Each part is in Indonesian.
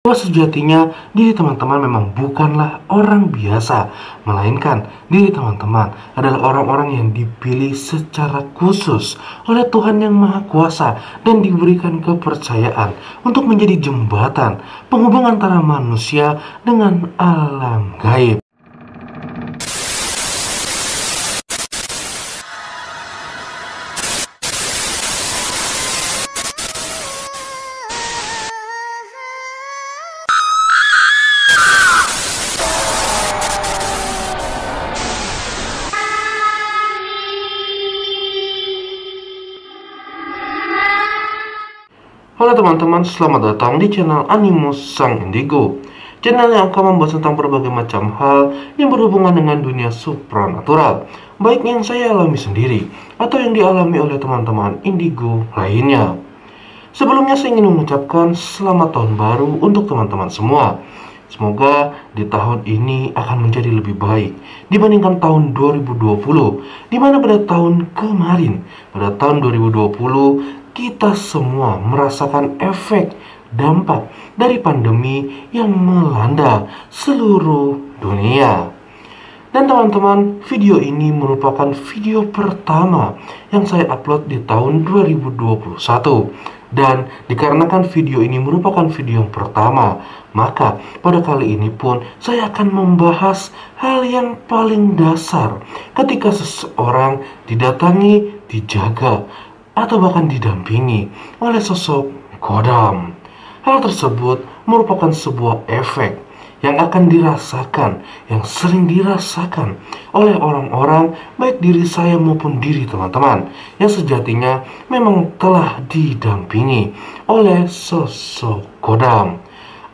bahwa sejatinya diri teman-teman memang bukanlah orang biasa, melainkan diri teman-teman adalah orang-orang yang dipilih secara khusus oleh Tuhan Yang Maha Kuasa dan diberikan kepercayaan untuk menjadi jembatan penghubung antara manusia dengan alam gaib. Halo teman-teman, selamat datang di channel Animus Sang Indigo, channel yang akan membahas tentang berbagai macam hal yang berhubungan dengan dunia supranatural, baik yang saya alami sendiri atau yang dialami oleh teman-teman Indigo lainnya. Sebelumnya saya ingin mengucapkan selamat tahun baru untuk teman-teman semua. Semoga di tahun ini akan menjadi lebih baik dibandingkan tahun 2020, di mana pada tahun kemarin, pada tahun 2020, kita semua merasakan efek dampak dari pandemi yang melanda seluruh dunia. Dan teman-teman, video ini merupakan video pertama yang saya upload di tahun 2021. Dan dikarenakan video ini merupakan video yang pertama, maka pada kali ini pun saya akan membahas hal yang paling dasar ketika seseorang didatangi, dijaga, atau bahkan didampingi oleh sosok kodam. Hal tersebut merupakan sebuah efek yang akan dirasakan, yang sering dirasakan oleh orang-orang, baik diri saya maupun diri teman-teman, yang sejatinya memang telah didampingi oleh sosok kodam.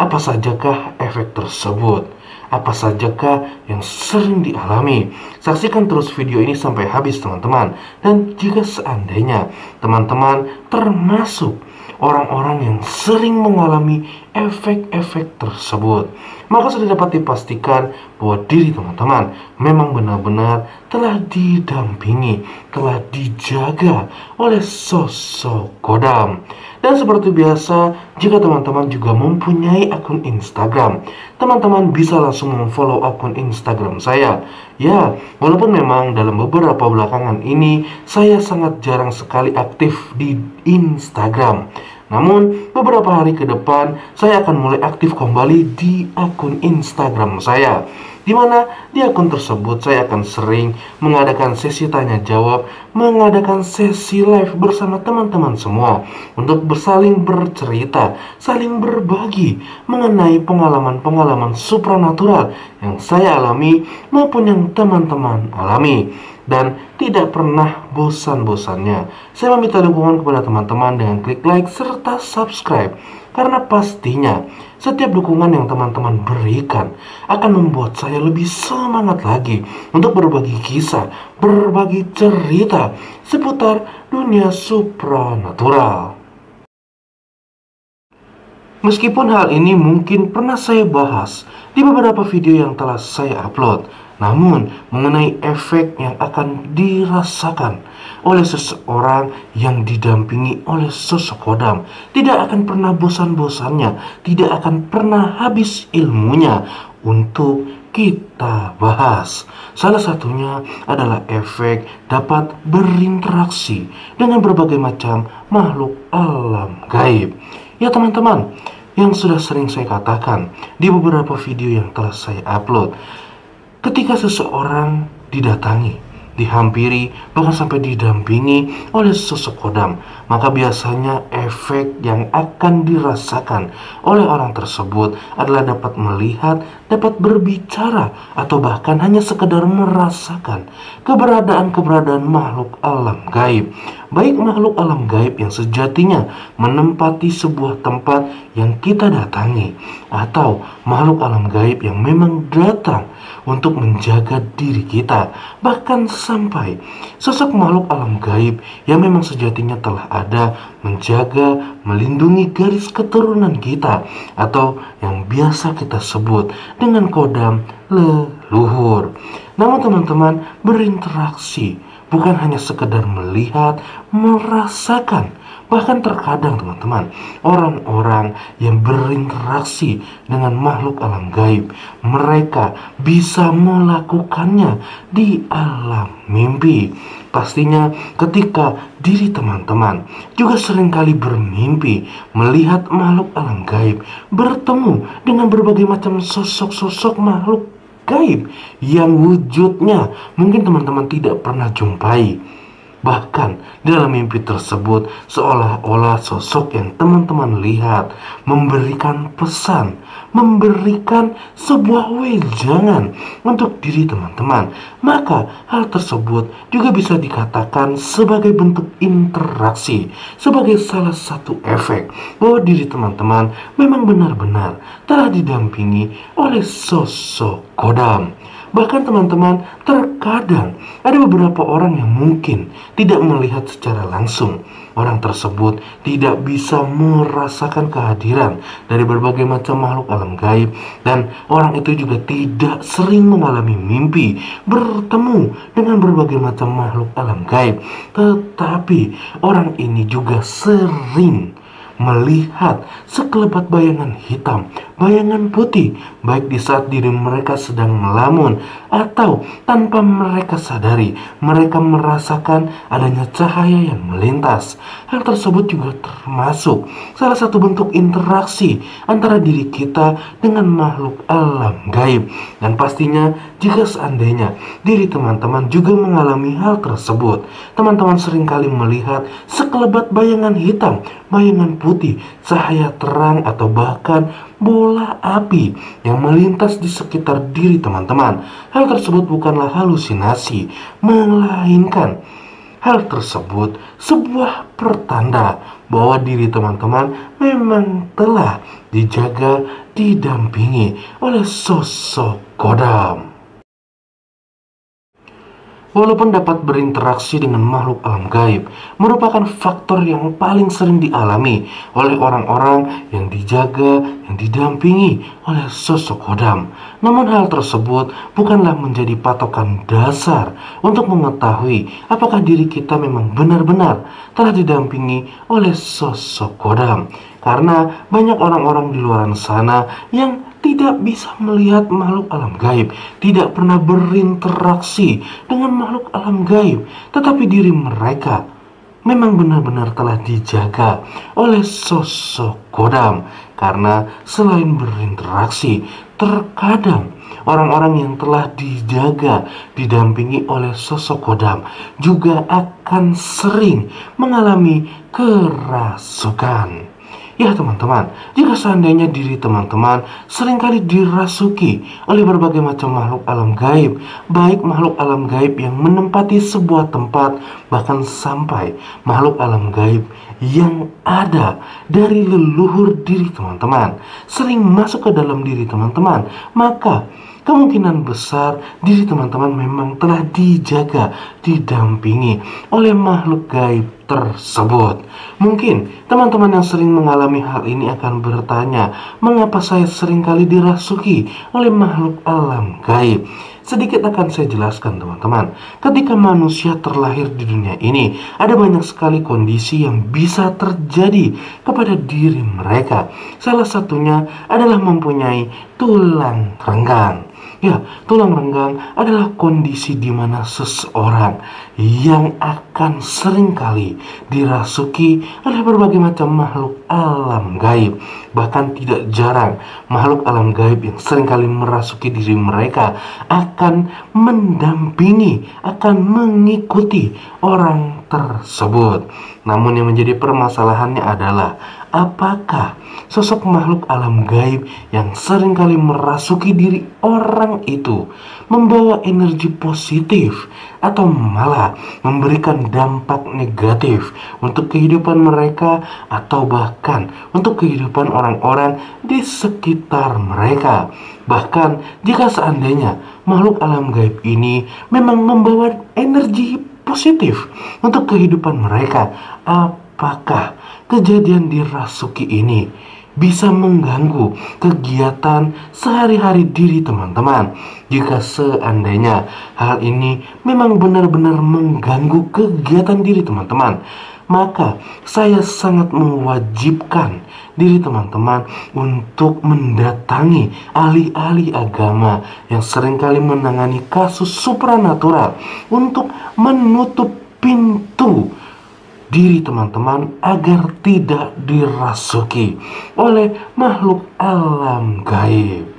Apa sajakah efek tersebut? Apa sajakah yang sering dialami? Saksikan terus video ini sampai habis teman-teman. Dan jika seandainya teman-teman termasuk orang-orang yang sering mengalami efek-efek tersebut, maka sudah dapat dipastikan bahwa diri teman-teman memang benar-benar telah didampingi, telah dijaga oleh sosok kodam. Dan seperti biasa, jika teman-teman juga mempunyai akun Instagram, teman-teman bisa langsung memfollow akun Instagram saya. Ya, walaupun memang dalam beberapa belakangan ini saya sangat jarang sekali aktif di Instagram, namun beberapa hari ke depan saya akan mulai aktif kembali di akun Instagram saya, di mana di akun tersebut saya akan sering mengadakan sesi tanya jawab, mengadakan sesi live bersama teman-teman semua untuk saling bercerita, saling berbagi mengenai pengalaman-pengalaman supranatural yang saya alami maupun yang teman-teman alami. Dan tidak pernah bosan-bosannya saya meminta dukungan kepada teman-teman dengan klik like serta subscribe, karena pastinya setiap dukungan yang teman-teman berikan akan membuat saya lebih semangat lagi untuk berbagi kisah, berbagi cerita seputar dunia supranatural. Meskipun hal ini mungkin pernah saya bahas di beberapa video yang telah saya upload, namun mengenai efek yang akan dirasakan oleh seseorang yang didampingi oleh sosok kodam tidak akan pernah bosan-bosannya, tidak akan pernah habis ilmunya untuk kita bahas. Salah satunya adalah efek dapat berinteraksi dengan berbagai macam makhluk alam gaib. Ya teman-teman, yang sudah sering saya katakan di beberapa video yang telah saya upload, ketika seseorang didatangi, dihampiri, bahkan sampai didampingi oleh sosok kodam, maka biasanya efek yang akan dirasakan oleh orang tersebut adalah dapat melihat, dapat berbicara, atau bahkan hanya sekedar merasakan keberadaan makhluk alam gaib. Baik makhluk alam gaib yang sejatinya menempati sebuah tempat yang kita datangi, atau makhluk alam gaib yang memang datang untuk menjaga diri kita. Bahkan sampai sosok makhluk alam gaib yang memang sejatinya telah ada menjaga, melindungi garis keturunan kita, atau yang biasa kita sebut dengan kodam leluhur. Namun teman-teman, berinteraksi bukan hanya sekedar melihat, merasakan, Bahkan terkadang teman-teman, orang-orang yang berinteraksi dengan makhluk alam gaib, mereka bisa melakukannya di alam mimpi. Pastinya ketika diri teman-teman juga seringkali bermimpi melihat makhluk alam gaib, bertemu dengan berbagai macam sosok-sosok makhluk gaib yang wujudnya mungkin teman-teman tidak pernah jumpai. Bahkan di dalam mimpi tersebut seolah-olah sosok yang teman-teman lihat memberikan pesan, memberikan sebuah wejangan untuk diri teman-teman. Maka hal tersebut juga bisa dikatakan sebagai bentuk interaksi, sebagai salah satu efek bahwa diri teman-teman memang benar-benar telah didampingi oleh sosok kodam. Bahkan teman-teman, terkadang ada beberapa orang yang mungkin tidak melihat secara langsung. Orang tersebut tidak bisa merasakan kehadiran dari berbagai macam makhluk alam gaib, dan orang itu juga tidak sering mengalami mimpi bertemu dengan berbagai macam makhluk alam gaib. Tetapi orang ini juga sering melihat sekelebat bayangan hitam, bayangan putih, baik di saat diri mereka sedang melamun atau tanpa mereka sadari, mereka merasakan adanya cahaya yang melintas. Hal tersebut juga termasuk salah satu bentuk interaksi antara diri kita dengan makhluk alam gaib. Dan pastinya jika seandainya diri teman-teman juga mengalami hal tersebut, teman-teman seringkali melihat sekelebat bayangan hitam, bayangan putih, cahaya terang, atau bahkan bola api yang melintas di sekitar diri teman-teman. Hal tersebut bukanlah halusinasi, melainkan hal tersebut sebuah pertanda bahwa diri teman-teman memang telah dijaga, didampingi oleh sosok kodam. Walaupun dapat berinteraksi dengan makhluk alam gaib merupakan faktor yang paling sering dialami oleh orang-orang yang dijaga, yang didampingi oleh sosok kodam. Namun hal tersebut bukanlah menjadi patokan dasar untuk mengetahui apakah diri kita memang benar-benar telah didampingi oleh sosok kodam. Karena banyak orang-orang di luar sana yang tidak bisa melihat makhluk alam gaib, tidak pernah berinteraksi dengan makhluk alam gaib, tetapi diri mereka memang benar-benar telah dijaga oleh sosok kodam. Karena selain berinteraksi, terkadang orang-orang yang telah dijaga, didampingi oleh sosok kodam juga akan sering mengalami kerasukan. Ya teman-teman, jika seandainya diri teman-teman seringkali dirasuki oleh berbagai macam makhluk alam gaib, baik makhluk alam gaib yang menempati sebuah tempat, bahkan sampai makhluk alam gaib yang ada dari leluhur diri teman-teman sering masuk ke dalam diri teman-teman, maka kemungkinan besar diri teman-teman memang telah dijaga, didampingi oleh makhluk gaib tersebut. Mungkin teman-teman yang sering mengalami hal ini akan bertanya, mengapa saya seringkali dirasuki oleh makhluk alam gaib? Sedikit akan saya jelaskan teman-teman. Ketika manusia terlahir di dunia ini, ada banyak sekali kondisi yang bisa terjadi kepada diri mereka. Salah satunya adalah mempunyai tulang renggang. Ya, tulang renggang adalah kondisi di mana seseorang yang akan seringkali dirasuki oleh berbagai macam makhluk alam gaib. Bahkan tidak jarang makhluk alam gaib yang seringkali merasuki diri mereka akan mendampingi, akan mengikuti orang tersebut. Namun yang menjadi permasalahannya adalah apakah sosok makhluk alam gaib yang seringkali merasuki diri orang itu membawa energi positif atau malah memberikan dampak negatif untuk kehidupan mereka atau bahkan untuk kehidupan orang-orang di sekitar mereka. Bahkan jika seandainya makhluk alam gaib ini memang membawa energi positif untuk kehidupan mereka, apakah kejadian dirasuki ini bisa mengganggu kegiatan sehari-hari diri teman-teman? Jika seandainya hal ini memang benar-benar mengganggu kegiatan diri teman-teman, maka saya sangat mewajibkan diri teman-teman untuk mendatangi ahli-ahli agama yang seringkali menangani kasus supranatural untuk menutup pintu diri teman-teman agar tidak dirasuki oleh makhluk alam gaib.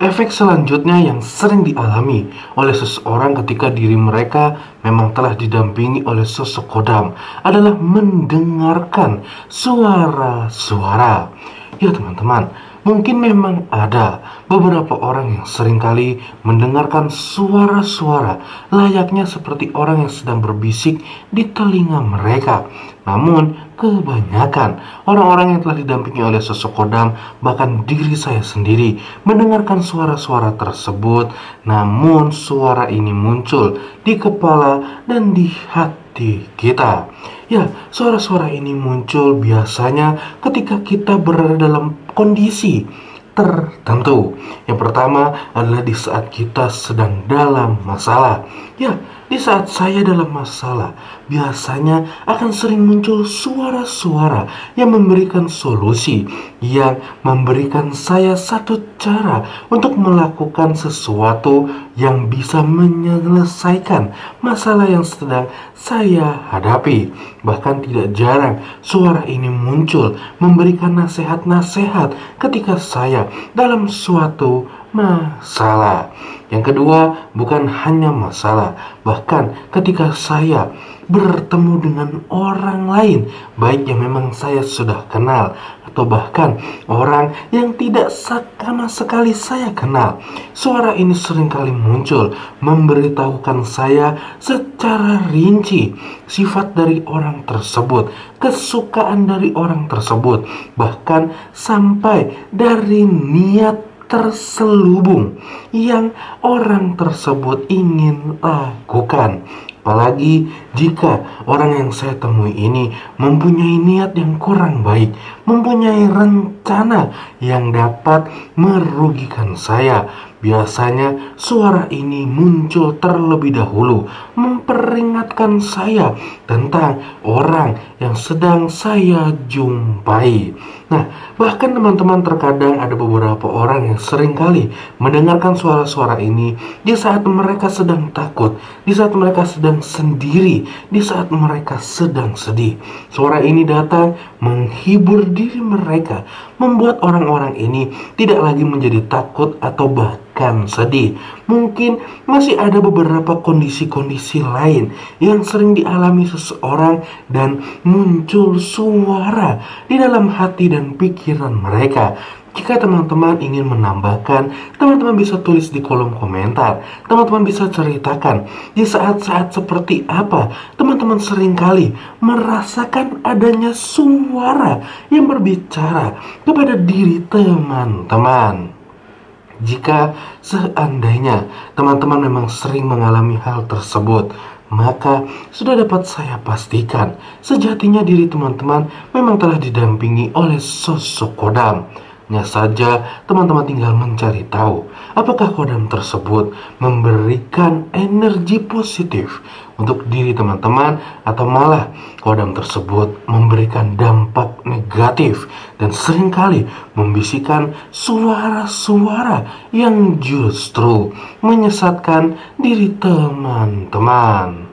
Efek selanjutnya yang sering dialami oleh seseorang ketika diri mereka memang telah didampingi oleh sosok kodam adalah mendengarkan suara-suara. Ya teman-teman, mungkin memang ada beberapa orang yang seringkali mendengarkan suara-suara layaknya seperti orang yang sedang berbisik di telinga mereka. Namun, kebanyakan orang-orang yang telah didampingi oleh sosok kodam, bahkan diri saya sendiri, mendengarkan suara-suara tersebut. Namun, suara ini muncul di kepala dan di hati kita. Ya, suara-suara ini muncul biasanya ketika kita berada dalam kondisi tertentu. Yang pertama adalah di saat kita sedang dalam masalah. Ya, di saat saya dalam masalah, biasanya akan sering muncul suara-suara yang memberikan solusi, yang memberikan saya satu cara untuk melakukan sesuatu yang bisa menyelesaikan masalah yang sedang saya hadapi. Bahkan tidak jarang suara ini muncul memberikan nasihat-nasihat ketika saya dalam suatu masalah. Yang kedua, bukan hanya masalah, bahkan ketika saya bertemu dengan orang lain, baik yang memang saya sudah kenal atau bahkan orang yang tidak sama sekali saya kenal, suara ini seringkali muncul memberitahukan saya secara rinci sifat dari orang tersebut, kesukaan dari orang tersebut, bahkan sampai dari niat terselubung yang orang tersebut ingin lakukan. Apalagi jika orang yang saya temui ini mempunyai niat yang kurang baik, mempunyai rencana yang dapat merugikan saya. Biasanya suara ini muncul terlebih dahulu memperingatkan saya tentang orang yang sedang saya jumpai. Nah, bahkan teman-teman, terkadang ada beberapa orang yang seringkali mendengarkan suara-suara ini di saat mereka sedang takut, di saat mereka sedang sendiri, di saat mereka sedang sedih. Suara ini datang menghibur diri mereka, membuat orang-orang ini tidak lagi menjadi takut atau bahkan sedih. Mungkin masih ada beberapa kondisi-kondisi lain yang sering dialami seseorang dan muncul suara di dalam hati dan pikiran mereka. Jika teman-teman ingin menambahkan, teman-teman bisa tulis di kolom komentar. Teman-teman bisa ceritakan di saat-saat seperti apa teman-teman seringkali merasakan adanya suara yang berbicara kepada diri teman-teman. Jika seandainya teman-teman memang sering mengalami hal tersebut, maka sudah dapat saya pastikan sejatinya diri teman-teman memang telah didampingi oleh sosok kodam. Hanya saja teman-teman tinggal mencari tahu apakah kodam tersebut memberikan energi positif untuk diri teman-teman atau malah kodam tersebut memberikan dampak negatif dan seringkali membisikkan suara-suara yang justru menyesatkan diri teman-teman.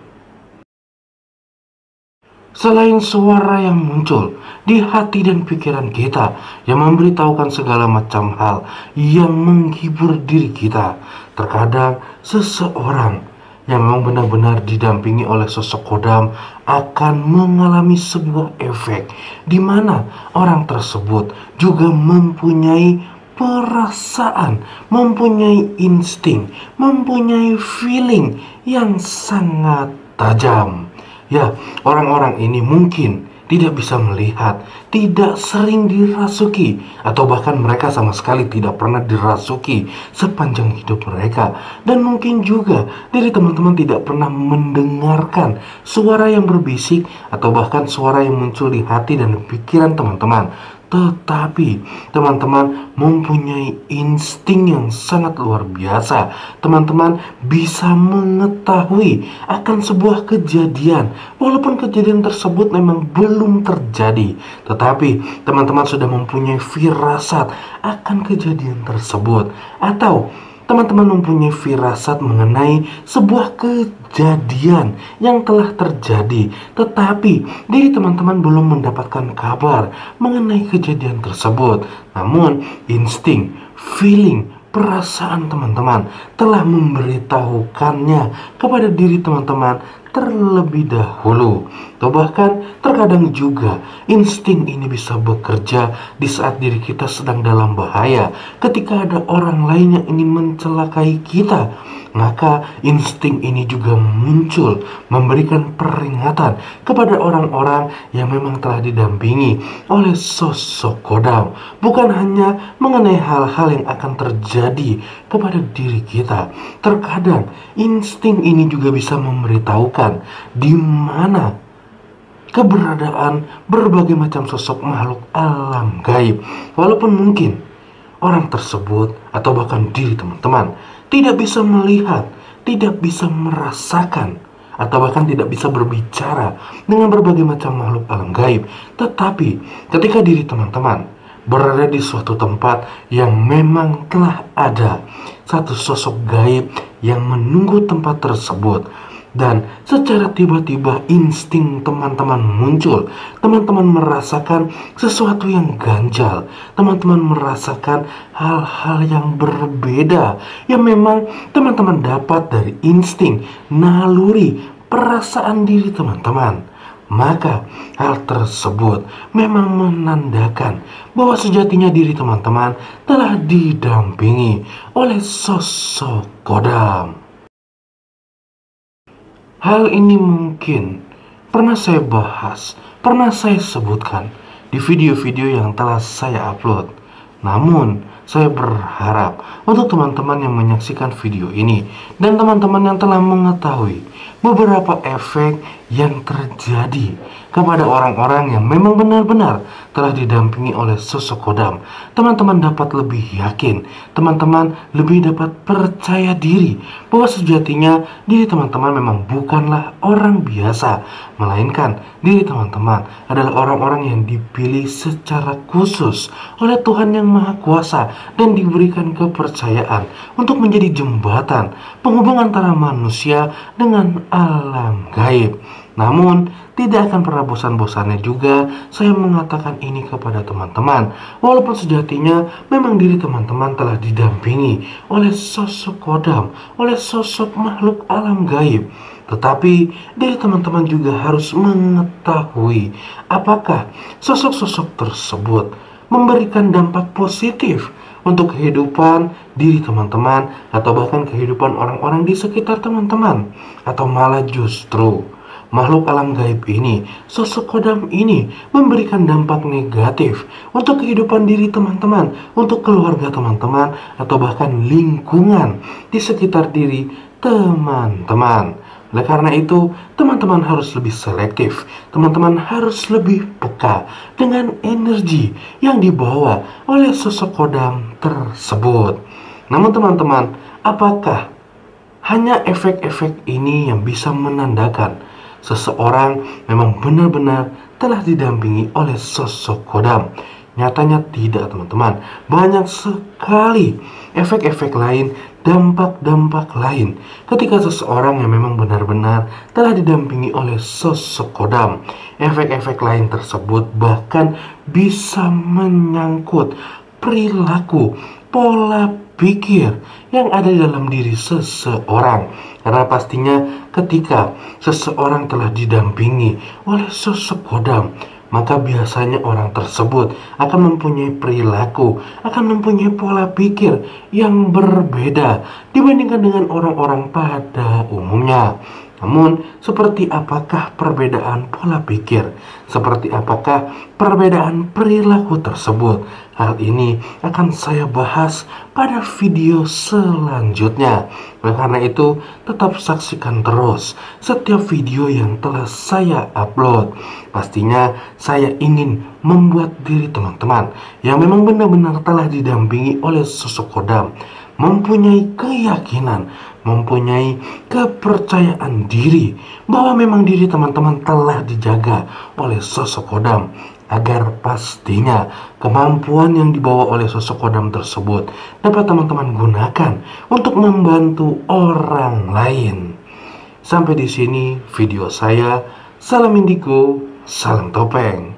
Selain suara yang muncul di hati dan pikiran kita yang memberitahukan segala macam hal yang menghibur diri kita, terkadang seseorang yang memang benar-benar didampingi oleh sosok kodam akan mengalami sebuah efek di mana orang tersebut juga mempunyai perasaan, mempunyai insting, mempunyai feeling yang sangat tajam. Ya, orang-orang ini mungkin tidak bisa melihat, tidak sering dirasuki, atau bahkan mereka sama sekali tidak pernah dirasuki sepanjang hidup mereka. Dan mungkin juga dari teman-teman tidak pernah mendengarkan suara yang berbisik atau bahkan suara yang muncul di hati dan pikiran teman-teman. Tetapi teman-teman mempunyai insting yang sangat luar biasa. Teman-teman bisa mengetahui akan sebuah kejadian, walaupun kejadian tersebut memang belum terjadi, tetapi teman-teman sudah mempunyai firasat akan kejadian tersebut. Atau teman-teman mempunyai firasat mengenai sebuah kejadian yang telah terjadi, tetapi diri teman-teman belum mendapatkan kabar mengenai kejadian tersebut. Namun, insting, feeling, perasaan teman-teman telah memberitahukannya kepada diri teman-teman terlebih dahulu. Atau bahkan terkadang juga insting ini bisa bekerja di saat diri kita sedang dalam bahaya. Ketika ada orang lain yang ingin mencelakai kita, maka insting ini juga muncul memberikan peringatan kepada orang-orang yang memang telah didampingi oleh sosok kodam. Bukan hanya mengenai hal-hal yang akan terjadi kepada diri kita. Terkadang insting ini juga bisa memberitahukan di mana keberadaan berbagai macam sosok makhluk alam gaib. Walaupun mungkin orang tersebut atau bahkan diri teman-teman tidak bisa melihat, tidak bisa merasakan, atau bahkan tidak bisa berbicara dengan berbagai macam makhluk alam gaib. Tetapi ketika diri teman-teman berada di suatu tempat yang memang telah ada satu sosok gaib yang menunggu tempat tersebut, dan secara tiba-tiba insting teman-teman muncul. Teman-teman merasakan sesuatu yang ganjal. Teman-teman merasakan hal-hal yang berbeda yang memang teman-teman dapat dari insting, naluri, perasaan diri teman-teman. Maka hal tersebut memang menandakan bahwa sejatinya diri teman-teman telah didampingi oleh sosok kodam. Hal ini mungkin pernah saya bahas, pernah saya sebutkan di video-video yang telah saya upload. Namun, saya berharap untuk teman-teman yang menyaksikan video ini dan teman-teman yang telah mengetahui beberapa efek yang terjadi kepada orang-orang yang memang benar-benar telah didampingi oleh sosok kodam, teman-teman dapat lebih yakin, teman-teman lebih dapat percaya diri bahwa sejatinya diri teman-teman memang bukanlah orang biasa, melainkan diri teman-teman adalah orang-orang yang dipilih secara khusus oleh Tuhan yang Maha Kuasa dan diberikan kepercayaan untuk menjadi jembatan penghubung antara manusia dengan alam gaib. Namun, tidak akan pernah bosan-bosannya juga saya mengatakan ini kepada teman-teman. Walaupun sejatinya memang diri teman-teman telah didampingi oleh sosok kodam, oleh sosok makhluk alam gaib. Tetapi diri teman-teman juga harus mengetahui apakah sosok-sosok tersebut memberikan dampak positif untuk kehidupan diri teman-teman atau bahkan kehidupan orang-orang di sekitar teman-teman, atau malah justru makhluk alam gaib ini, sosok kodam ini memberikan dampak negatif untuk kehidupan diri teman-teman, untuk keluarga teman-teman, atau bahkan lingkungan di sekitar diri teman-teman. Oleh karena itu, teman-teman harus lebih selektif, teman-teman harus lebih peka dengan energi yang dibawa oleh sosok kodam tersebut. Namun teman-teman, apakah hanya efek-efek ini yang bisa menandakan seseorang memang benar-benar telah didampingi oleh sosok kodam? Nyatanya tidak, teman-teman. Banyak sekali efek-efek lain, dampak-dampak lain ketika seseorang yang memang benar-benar telah didampingi oleh sosok kodam. Efek-efek lain tersebut bahkan bisa menyangkut perilaku, pola pikir yang ada di dalam diri seseorang. Karena pastinya ketika seseorang telah didampingi oleh sosok kodam, maka biasanya orang tersebut akan mempunyai perilaku, akan mempunyai pola pikir yang berbeda dibandingkan dengan orang-orang pada umumnya. Namun, seperti apakah perbedaan pola pikir? Seperti apakah perbedaan perilaku tersebut? Hal ini akan saya bahas pada video selanjutnya. Oleh karena itu, tetap saksikan terus setiap video yang telah saya upload. Pastinya saya ingin membuat diri teman-teman yang memang benar-benar telah didampingi oleh sosok kodam mempunyai keyakinan, mempunyai kepercayaan diri bahwa memang diri teman-teman telah dijaga oleh sosok kodam, agar pastinya kemampuan yang dibawa oleh sosok kodam tersebut dapat teman-teman gunakan untuk membantu orang lain. Sampai di sini video saya. Salam indigo, salam topeng.